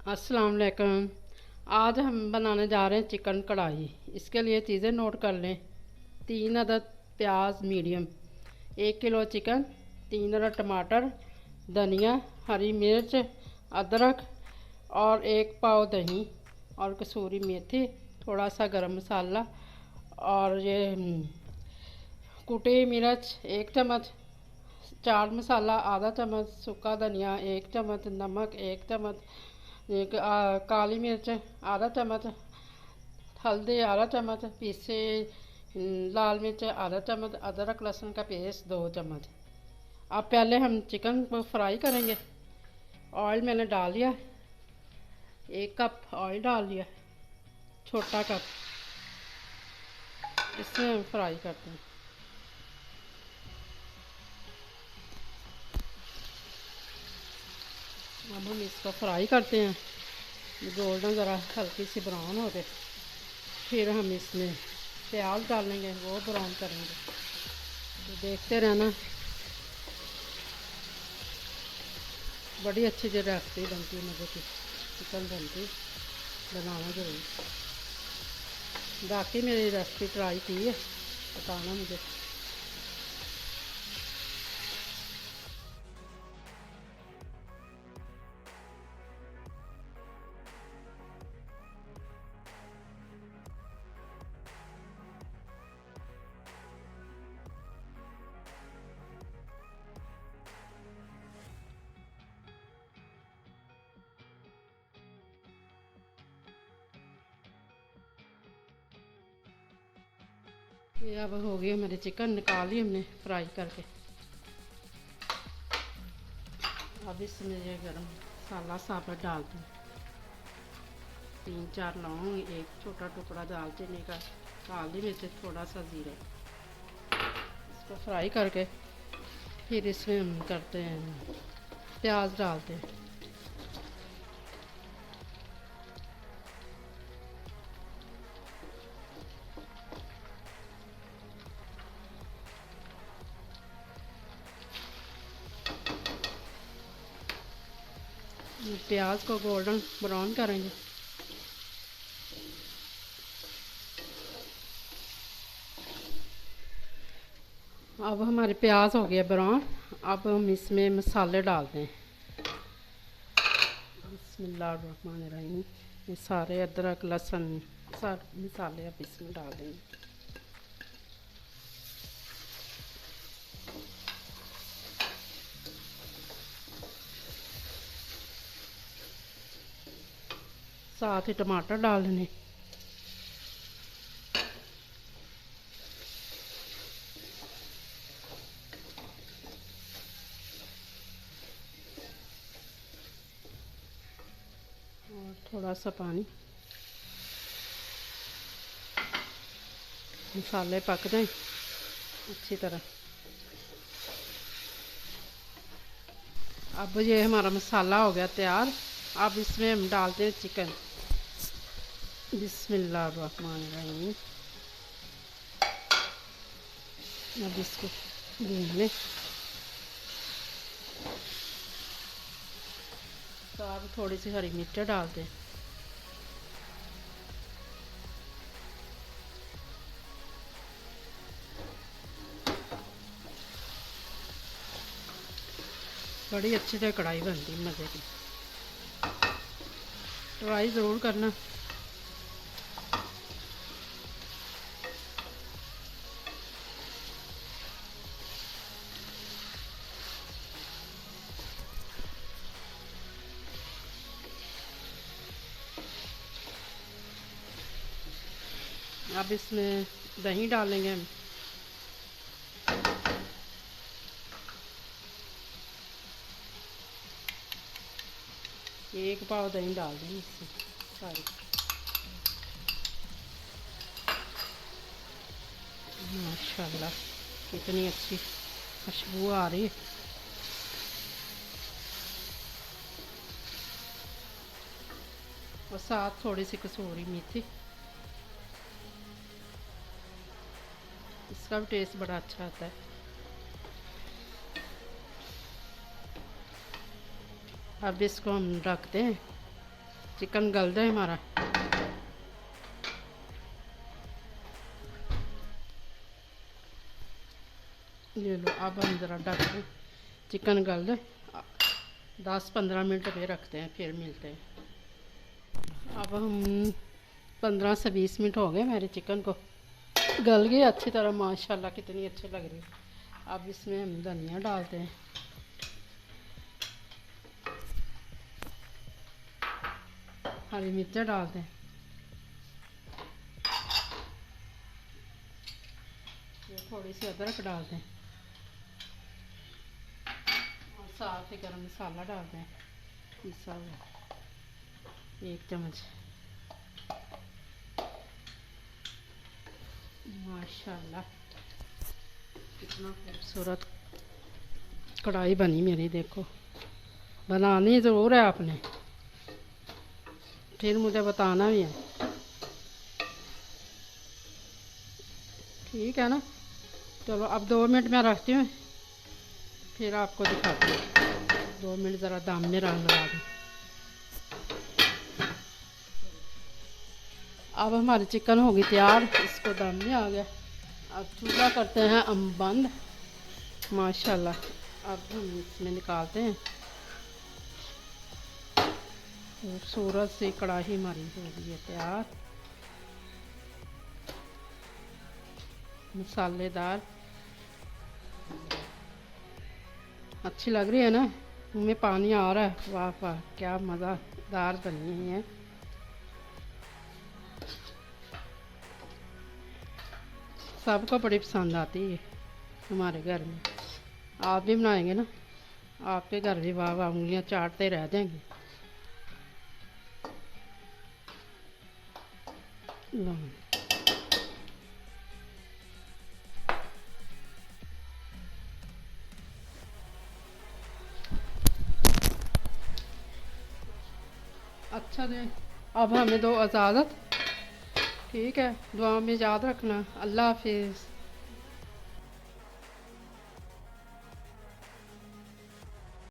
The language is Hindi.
अस्सलाम वालेकुम। आज हम बनाने जा रहे हैं चिकन कढ़ाई। इसके लिए चीज़ें नोट कर लें। 3 अदद प्याज मीडियम, 1 किलो चिकन, 3 अदद टमाटर, धनिया, हरी मिर्च, अदरक और 1 पाव दही और कसूरी मेथी, थोड़ा सा गरम मसाला और ये कुटी मिर्च 1 चम्मच, चाट मसाला आधा चम्मच, सूखा धनिया 1 चम्मच, नमक 1 चम्मच, काली मिर्च आधा चम्मच, हल्दी आधा चम्मच, पीसे लाल मिर्च आधा चम्मच, अदरक लहसुन का पेस्ट 2 चम्मच। अब पहले हम चिकन को फ्राई करेंगे। ऑयल मैंने डाल लिया, 1 कप ऑयल डाल लिया, छोटा कप। इसमें हम फ्राई करते हैं। अब हम इसको फ्राई करते हैं, गोल्डन ज़रा हल्की सी ब्राउन हो जाए। फिर हम इसमें प्याज डालेंगे, वो ब्राउन करेंगे। तो देखते रहना, बड़ी अच्छी जो रेसिपी बनती है, मज़े की चिकन बनती, बनाना ज़रूर। बाकी मेरी रेसिपी ट्राई की है, बताना मुझे। ये अब हो गई हमारी चिकन, निकाल ली हमने फ्राई करके। अब इसमें ये गरम मसाला साबुत डालते हैं, 3-4 लौंग, 1 छोटा टुकड़ा दालचीनी का, काली मिर्च, थोड़ा सा जीरा। इसको फ्राई करके फिर इसमें हम करते हैं, प्याज डालते हैं। प्याज को गोल्डन ब्राउन करेंगे। अब हमारे प्याज हो गया ब्राउन। अब हम इसमें मसाले डालते हैं। बिस्मिल्लाहिर्रहमानिर्रहीम। ये सारे अदरक लहसुन सारे मसाले अब इसमें डाल देंगे। साथ ही टमाटर डाल देने। और थोड़ा सा पानी, मसाले पक जाएं अच्छी तरह। अब ये हमारा मसाला हो गया तैयार। अब इसमें हम डालते हैं चिकन। बिस्मिल्लाहिर्रहमानिर्रहीम। अब इसको भून लें। तो अब थोड़ी सी हरी मिर्च डालते हैं। बड़ी अच्छी से कढ़ाई बनती है, मज़े की। ट्राई ज़रूर करना। अब इसमें दही डालेंगे हम। ये 1 पाव दही डाल देंगे इससे सारी। माशाल्लाह कितनी अच्छी खुशबू आ रही है। और साथ थोड़ी सी कसूरी मेथी, इसका भी टेस्ट बड़ा अच्छा आता है। अब इसको हम रखते हैं चिकन गल जाए हमारा। ये लो, अब हम ज़रा ढक दें, चिकन गल जाए। 10-15 मिनट पे रखते हैं, फिर मिलते हैं। अब हम 15 से 20 मिनट हो गए मेरे चिकन को, गल गए अच्छी तरह माशाल्लाह, कितनी अच्छी लग रही है। अब इसमें हम धनिया डालते हैं, हरी मिर्चें डालते हैं, ये थोड़ी सी अदरक डालते हैं और साथ ही गरम मसाला डालते हैं पिसा हुआ 1 चम्मच। माशाल्लाह कितना खूबसूरत कढ़ाई बनी मेरी, देखो। बनानी ज़रूर है आपने, फिर मुझे बताना भी है, ठीक है ना। चलो अब 2 मिनट में रखती हूँ, फिर आपको दिखाती हूँ। 2 मिनट ज़रा दम में रंग लगा दूँ। अब हमारी चिकन होगी तैयार, इसको दम में आ गया। अब चूल्हा करते हैं हम बंद। माशाल्लाह अब हम इसमें निकालते हैं। खूबसूरत सी कढ़ाई हमारी हो गई है तैयार, मसालेदार, अच्छी लग रही है ना। मुँह में पानी आ रहा है, वाह वाह क्या मज़ेदार बनी है। सबको बड़ी पसंद आती है हमारे घर में। आप भी बनाएंगे ना, आपके घर भी वाह वाह उंगलियां चाटते रह जाएंगे। लो। अच्छा जी, अब हमें दो इजाज़त, ठीक है। दुआ में याद रखना। अल्लाह हाफिज़।